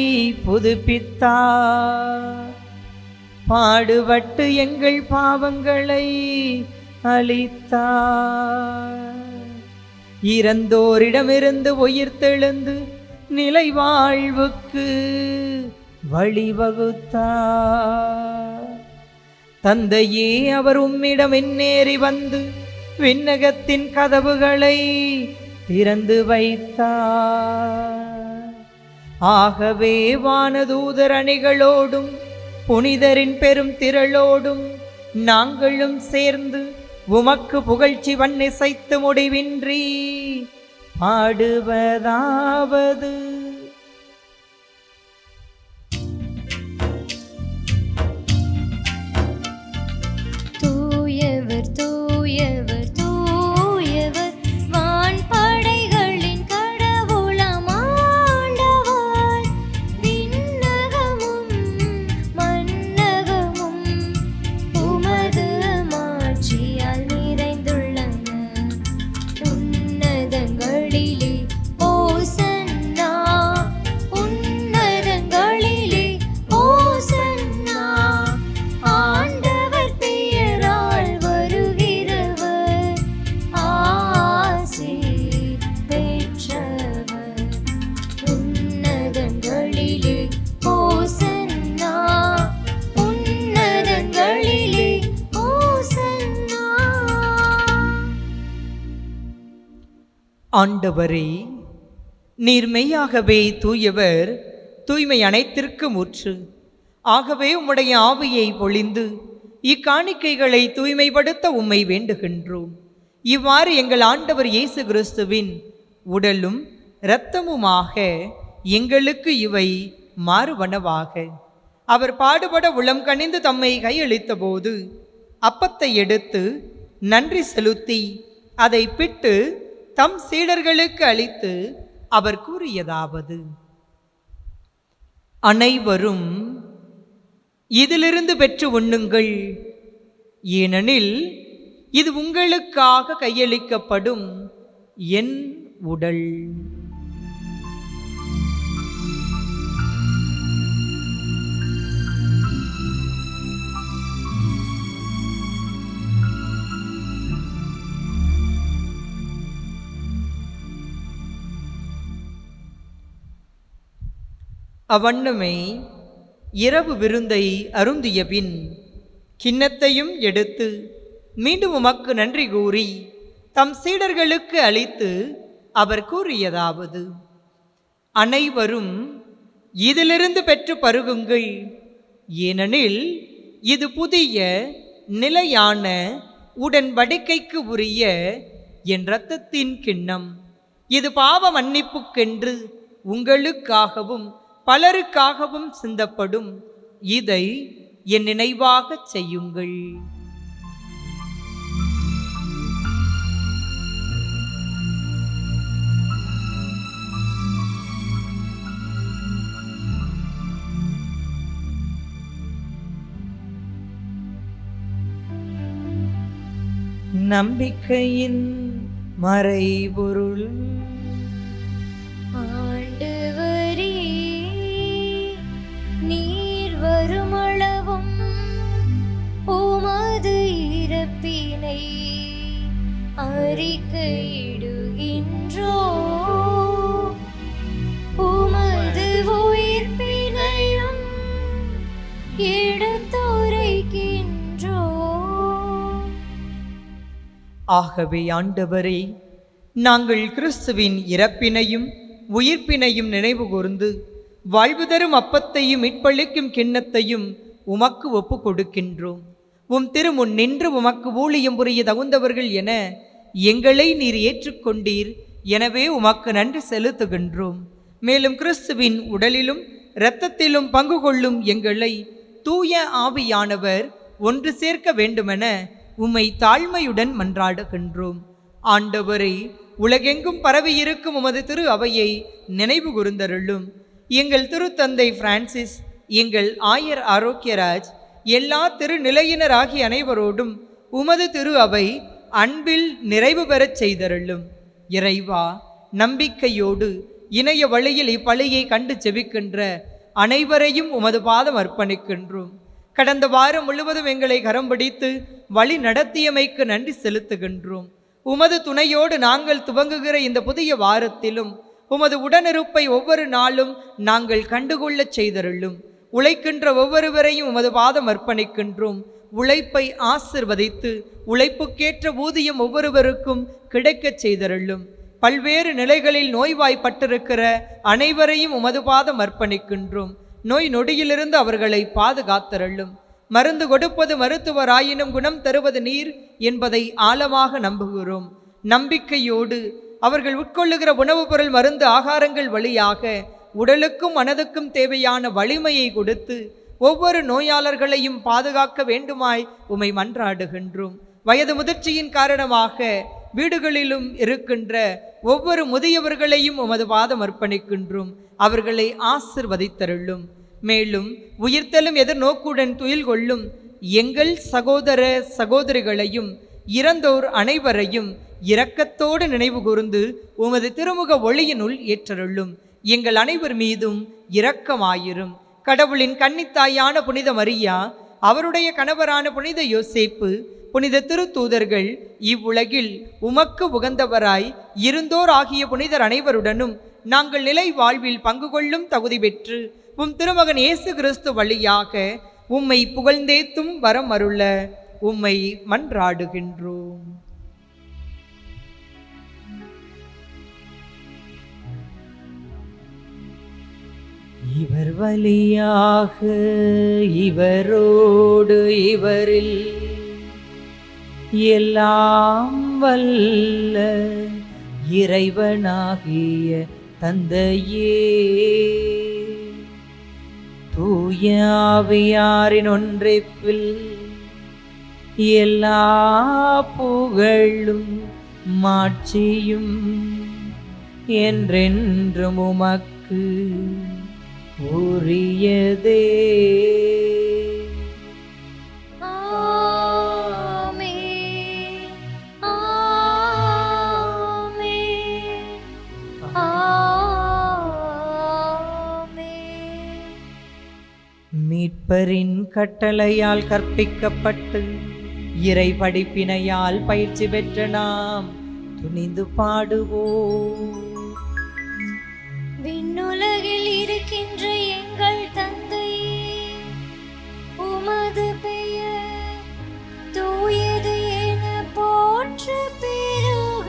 புதுப்பித்தார். பாடுபட்டு எங்கள் பாவங்களை அளித்தார். இறந்தோரிடமிருந்து உயிர்த்தெழுந்து நிலை வாழ்வுக்கு வழிவகுத்தார். தந்தையே, அவர் உம்மிடம் முன்னேறி வந்து விண்ணகத்தின் கதவுகளை திறந்து வைத்தார். ஆகவே வானதூதர் அணிகளோடும் புனிதரின் பெரும் திரளோடும் நாங்களும் சேர்ந்து உமக்கு புகழ்ச்சி வன்னிசைத்து முடிவின்றி பாடுவதாவது.
தூயவர் தூயவர் தூயவர் வான்படைகளின் கடவுளாம் ஆண்டவர். விண்ணகமும் மண்ணகமும் உமது மாட்சியால் நிறைந்துள்ளன. உன்னதங்களிலே ஓசன்னா, உன்னதங்களிலே ஓசன்னா. ஆண்டவர் பெயரால் வருகிறவர் ஆசி பெற்றவர். உன்னதங்களிலே ஓசன்னா, உன்னதங்களிலே ஓசன்னா.
ஆண்டவரே, நீர் மெய்யாகவே தூயவர், தூய்மை அனைத்திற்கும் ஊற்று. ஆகவே உம்முடைய ஆவியை பொழிந்து இக்காணிக்கைகளை தூய்மைப்படுத்த உம்மை வேண்டுகின்றோம். இவ்வாறு எங்கள் ஆண்டவர் இயேசு கிறிஸ்துவின் உடலும் இரத்தமுமாக எங்களுக்கு இவை மாறுவனவாக. அவர் பாடுபட உளம் கனிந்து தம்மை கையளித்த போது அப்பத்தை எடுத்து நன்றி செலுத்தி அதை பிட்டு தம் சீடர்களுக்கு அளித்து அவர் கூறியதாவது: அனைவரும் இதிலிருந்து பெற்று உண்ணுங்கள், ஏனெனில் இது உங்களுக்காக கையளிக்கப்படும் என் உடல். அவ்வண்ணமே இரவு விருந்தை அருந்திய பின் கிண்ணத்தையும் எடுத்து மீண்டும் உமக்கு நன்றி கூறி தம் சீடர்களுக்கு அளித்து அவர் கூறியதாவது: அனைவரும் இதிலிருந்து பெற்று பருகுங்கள், ஏனெனில் இது புதிய நிலையான உடன்படிக்கைக்கு உரிய என் இரத்தத்தின் கிண்ணம். இது பாவ மன்னிப்புக்கென்று உங்களுக்காகவும் பலருக்காகவும் சிந்தப்படும். இதை என் நினைவாகச் செய்யுங்கள். நம்பிக்கையின் மறைபொருள்.
ஆண்டவரே, நீர் வருமளவும் உமது இறப்பினை அறிக்கையிடுகின்றோ, உமது உயிர்ப்பினையும் எடுத்துரைக்கின்றோ.
ஆகவே ஆண்டவரே, நாங்கள் கிறிஸ்துவின் இறப்பினையும் உயிர்ப்பினையும் நினைவு கூர்ந்து வாழ்வு தரும் அப்பத்தையும் மீட்பளிக்கும் கிண்ணத்தையும் உமக்கு ஒப்பு கொடுக்கின்றோம். உம் திருமுன் நின்று உமக்கு ஊழியம் புரிய தகுந்தவர்கள் என எங்களை நீர் ஏற்றுக்கொண்டீர். எனவே உமக்கு நன்றி செலுத்துகின்றோம். மேலும் கிறிஸ்துவின் உடலிலும் இரத்தத்திலும் பங்கு கொள்ளும் எங்களை தூய ஆவியானவர் ஒன்று சேர்க்க வேண்டுமென உம்மை தாழ்மையுடன் மன்றாடுகின்றோம். ஆண்டவரே, உலகெங்கும் பரவியிருக்கும் உமது திரு அவையை நினைவு கூர்ந்தருளும். எங்கள் திருத்தந்தை பிரான்சிஸ், எங்கள் ஆயர் ஆரோக்கியராஜ், எல்லா திருநிலையினராகிய அனைவரோடும் உமது திரு அவை அன்பில் நிறைவு பெறச் செய்தருளும். இறைவா, நம்பிக்கையோடு இணைய வழியில் இப்பலியை கண்டு செபிக்கின்ற அனைவரையும் உமது பாதம் அர்ப்பணிக்கின்றோம். கடந்த வாரம் முழுவதும் எங்களை கரம் பிடித்து வழி நடத்தியமைக்கு நன்றி செலுத்துகின்றோம். உமது துணையோடு நாங்கள் துவங்குகிற இந்த புதிய வாரத்திலும் உமது உடனிருப்பை ஒவ்வொரு நாளும் நாங்கள் கண்டுகொள்ளச் செய்தருளும். உழைக்கின்ற ஒவ்வொருவரையும் உமது பாதம் அர்ப்பணிக்கின்றோம். உழைப்பை ஆசிர்வதித்து உழைப்புக்கேற்ற ஊதியம் ஒவ்வொருவருக்கும் கிடைக்கச் செய்தருளும். பல்வேறு நிலைகளில் நோய்வாய்ப்பட்டிருக்கிற அனைவரையும் உமது பாதம் அர்ப்பணிக்கின்றோம். நோய் நொடியிலிருந்து அவர்களை பாதுகாத்தருளும். மருந்து கொடுப்பது மருத்துவராயினும் குணம் தருவது நீர் என்பதை ஆழமாக நம்புகிறோம். நம்பிக்கையோடு அவர்கள் உட்கொள்ளுகிற உணவுப் பொருள், மருந்து, ஆகாரங்கள் வழியாக உடலுக்கும் மனதுக்கும் தேவையான வலிமையை கொடுத்து ஒவ்வொரு நோயாளர்களையும் பாதுகாக்க வேண்டுமாய் உம்மை மன்றாடுகின்றோம். வயது முதிர்ச்சியின் காரணமாக வீடுகளிலும் இருக்கின்ற ஒவ்வொரு முதியவர்களையும் உமது பாதம் அர்ப்பணிக்கின்றோம். அவர்களை ஆசிர்வதித்தருளும். மேலும் உயிர்த்தலும் எதிர்நோக்குடன் துயில் கொள்ளும் எங்கள் சகோதர சகோதரிகளையும் இறந்தோர் அனைவரையும் இரக்கத்தோடு நினைவு கூர்ந்து உமது திருமுக ஒளியினுள் ஏற்றருளும். எங்கள் அனைவர் மீதும் இரக்கமாயிரும். கடவுளின் கன்னித்தாயான புனித மரியா, அவருடைய கணவரான புனித யோசேப்பு, புனித திருத்தூதர்கள், இவ்வுலகில் உமக்கு உகந்தவராய் இருந்தோர் ஆகிய புனிதர் அனைவருடனும் நாங்கள் நிலை வாழ்வில் பங்கு கொள்ளும் தகுதி பெற்று உம் திருமகன் இயேசு கிறிஸ்து வழியாக உம்மை புகழ்ந்தேத்தும் வரம் அருள உம்மை மன்றாடுகின்றோம். இவர் வழியாக இவரோடு இவரில் எல்லாம் வல்ல இறைவனாகிய தந்தையே, தூய ஆவியாரின் ஒன்றிப்பில் எல்லா புகழும் மாட்சியும் என்றென்றும் உமக்கு உரியதே. மீட்பரின் கட்டளையால் கற்பிக்கப்பட்டு இறை படிப்பினையால் பயிற்சி பெற்ற நாம் துணிந்து பாடுவோம்.
விண்ணுலகில் இருக்கின்ற எங்கள் தந்தை, உமது பெயர் தூயது என போற்ற பெருக.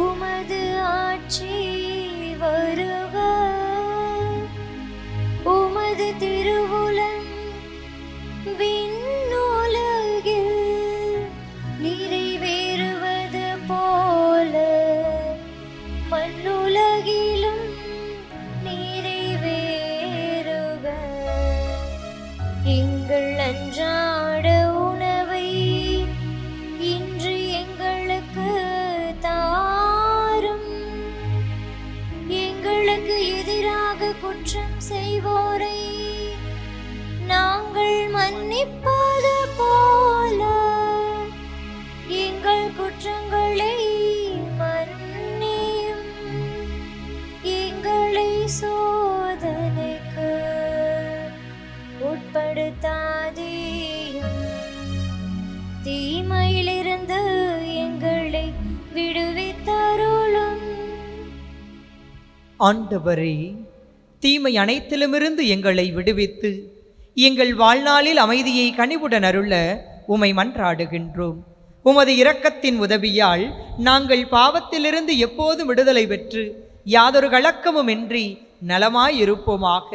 உமது ஆட்சி வருக. உமது திருவுளம் விண்ணுலகில் நிறைவேறுவது போல மண்ணுலகிலும் நிறைவேறுக. எங்கள் அன்றாட உணவை இன்று எங்களுக்கு தாரும். எங்களுக்கு எதிராக குற்றம் செய்வோரை நாங்கள் மன்னிப்பது போல எங்கள் குற்றங்களை மன்னியும். எங்களை சோதனைக்கு உட்படுத்தாதேயும், தீமையிலிருந்து எங்களை விடுவித்தருளும்.
ஆண்டவரே, தீமை அனைத்திலுமிருந்து எங்களை விடுவித்து எங்கள் வாழ்நாளில் அமைதியை கனிவுடன் அருள உமை மன்றாடுகின்றோம். உமது இரக்கத்தின் உதவியால் நாங்கள் பாவத்திலிருந்து எப்போதும் விடுதலை பெற்று யாதொரு கலக்கமுமின்றி நலமாயிருப்போமாக.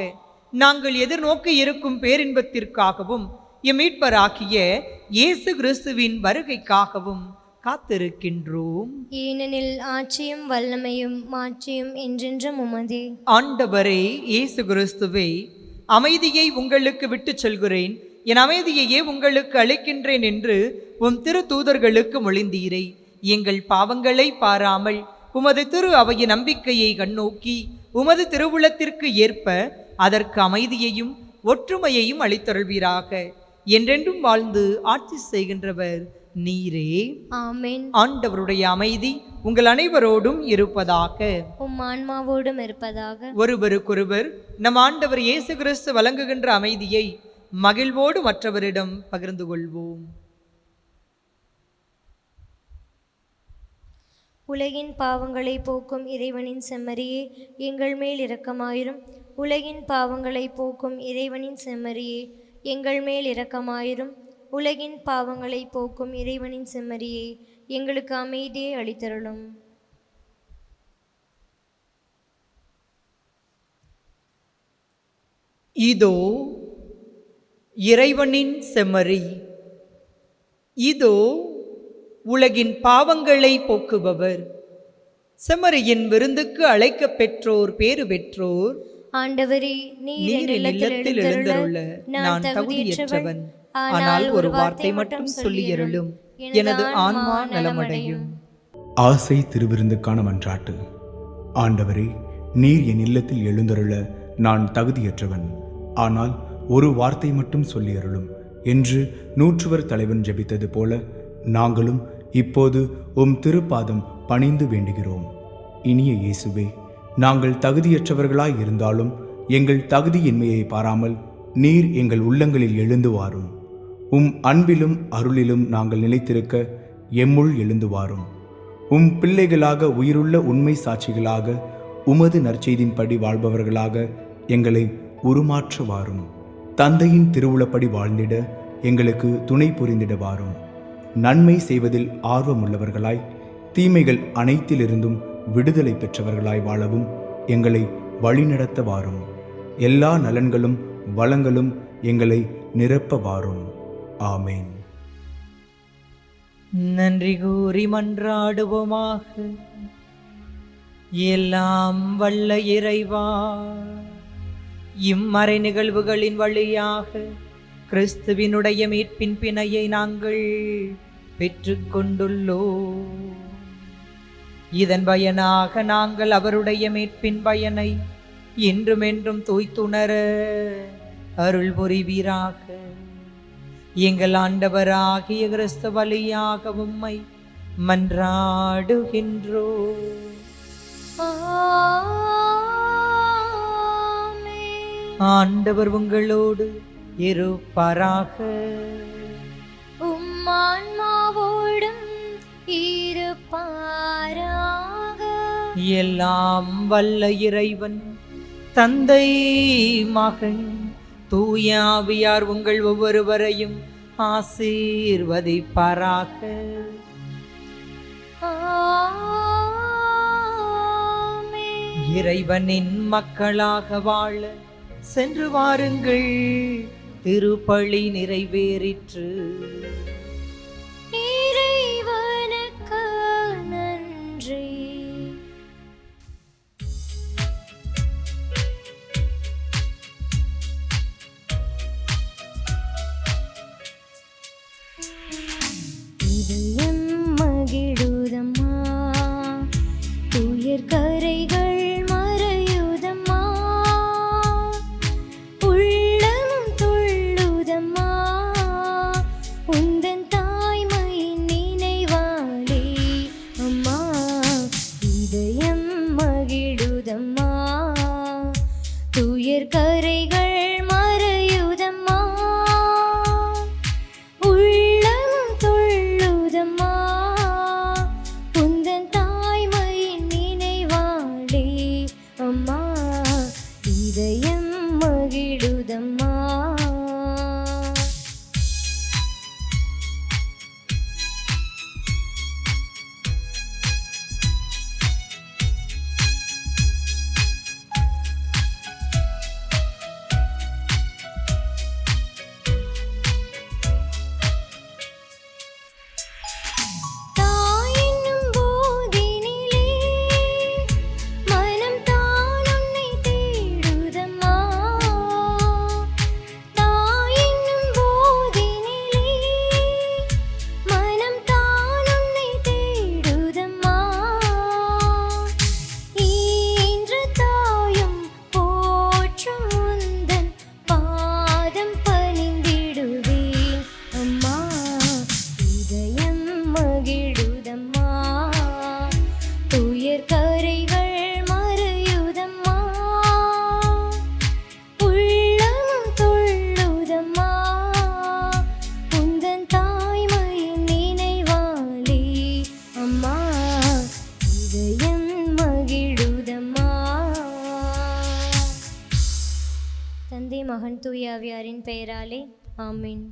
நாங்கள் எதிர்நோக்கி இருக்கும் பேரின்பத்திற்காகவும் எம் மீட்பராகிய இயேசு கிறிஸ்துவின் வருகைக்காகவும் காத்திருக்கின்றோம்.
ஏனெனில் ஆட்சியும் வல்லமையும் மாட்சியும் என்றென்றும் உமதே.
ஆண்டவரே இயேசு கிறிஸ்துவே, அமைதியை உங்களுக்கு விட்டுச் செல்கிறேன், என் அமைதியையே உங்களுக்கு அளிக்கின்றேன் என்று உம் திரு தூதர்களுக்கு மொழிந்தீரை. எங்கள் பாவங்களை பாராமல் உமது திரு அவையின் நம்பிக்கையை கண்ணோக்கி உமது திருவுளத்திற்கு ஏற்ப அதற்கு அமைதியையும் ஒற்றுமையையும் அளித்தருள்வீராக. என்றென்றும் வாழ்ந்து ஆட்சி செய்கின்றவர் நீரே.
ஆமென்.
ஆண்டவருடைய அமைதி உங்கள் அனைவரோடும் இருப்பதாக.
உம் ஆன்மாவோடும் இருப்பதாக.
ஒருவருக்கொருவர் நம் ஆண்டவர் இயேசு கிறிஸ்து வழங்குகின்ற அமைதியை மகிழ்வோடு மற்றவரிடம் பகிர்ந்து கொள்வோம்.
உலகின் பாவங்களை போக்கும் இறைவனின் செம்மறியே, எங்கள் மேல் இரக்கமாயிரும். உலகின் பாவங்களை போக்கும் இறைவனின் செம்மறியே, எங்கள் மேல் இரக்கமாயிரும். உலகின் பாவங்களை போக்கும் இறைவனின் செம்மறியே, எங்களுக்கு அமைதியை அளித்தருளும்.
இதோ இறைவனின் செம்மறி, இதோ உலகின் பாவங்களை போக்குபவர். செம்மறியின் விருந்துக்கு அழைக்க பெற்றோர் பேறு பெற்றோர்.
ஆண்டவரே, நீர்
இல்லத்தில் எழுந்தருள நான் தகுதியற்றவன், ஆனால் ஒரு வார்த்தை மட்டும் சொல்லியருளும், எனது ஆன்மா நலமடையும்.
ஆசை திருவிருந்துக்கான மன்றாட்டு. ஆண்டவரே, நீர் என் இல்லத்தில் எழுந்தருள நான் தகுதியற்றவன், ஆனால் ஒரு வார்த்தை மட்டும் சொல்லியருளும் என்று நூற்றுவர் தலைவன் ஜெபித்தது போல நாங்களும் இப்போது உம் திருப்பாதம் பணிந்து வேண்டுகிறோம். இனிய இயேசுவே, நாங்கள் தகுதியற்றவர்களாய் இருந்தாலும் எங்கள் தகுதியின்மையை பாராமல் நீர் எங்கள் உள்ளங்களில் எழுந்து வாரும். உம் அன்பிலும் அருளிலும் நாங்கள் நிலைத்திருக்க எம்முள் எழுந்து வாரும். உம் பிள்ளைகளாக உயிருள்ள உண்மை சாட்சிகளாக உமது நற்செய்தின்படி வாழ்பவர்களாக எங்களை உருமாற்ற வாரும். தந்தையின் திருவுளப்படி வாழ்ந்திட எங்களுக்கு துணை புரிந்திட வாரும். நன்மை செய்வதில் ஆர்வமுள்ளவர்களாய் தீமைகள் அனைத்திலிருந்தும் விடுதலை பெற்றவர்களாய் வாழவும் எங்களை வழிநடத்த வாரும். எல்லா நலன்களும் வளங்களும் எங்களை நிரப்ப வாரும். ஆமேன்.
நன்றி கூறி மன்றாடுவோமாக. எல்லாம் வல்ல இறைவா, இம்மறை நிகழ்வுகளின் வழியாக கிறிஸ்துவினுடைய மீட்பின் பிணையை நாங்கள் பெற்றுக்கொண்டுள்ளோம். இதன் பயனாக நாங்கள் அவருடைய மீட்பின் பயனை என்றுமென்றும் தூய்த்துணர அருள் புரிவீராக. எங்கள் ஆண்டவராகிய கிறிஸ்து வழியாக உம்மை மன்றாடுகின்றோம். ஆண்டவர் உங்களோடு இருப்பாராக.
உம்மான்மாவோடும் இருப்பாராக.
எல்லாம் வல்ல இறைவன் தந்தை மகன் தூய ஆவியார் உங்கள் ஒவ்வொருவரையும் ஆசீர்வதிப்பாராக. இறைவனின் மக்களாக வாழ சென்று வாருங்கள், திருப்பலி நிறைவேறிற்று.
இறைவனுக்கு நன்றி. இதயம் மகிழுதம்மா, துயர் கரைகள் மறையுதம்மா, உள்ளமும் துள்ளுதம்மா, உந்தன் தாய்மையின் நினைவாலே அம்மா. இதயம் மகிழுதம்மா, துயர் கரைகள் மறையுதம்மா, உள்ளமும் துள்ளுதம்மா, உந்தன் தாய்மையின் நினைவாலே அம்மா. இதயம் மகிழுதம்மா. தாயென்னும் போதினிலே மனம் தான் உன்னை தேடுதம்மா, தாயென்னும் போதினிலே மனம் தான் உன்னை தேடுதம்மா. ஈன்ற தாயும் போற்றும் உந்தன் பாதம் பணிந்திடுவேன் அம்மா. இதயம் மகிழுதம்மா, துயர் கரைகள் மறையுதம்மா, உள்ளமும் துள்ளுதம்மா, உந்தன் தாய்மையின் நினைவாலே அம்மா. இதயம் மகிழுதம்மா. தந்தை மகன் தூய ஆவியாரின் பெயராலே ஆமென்.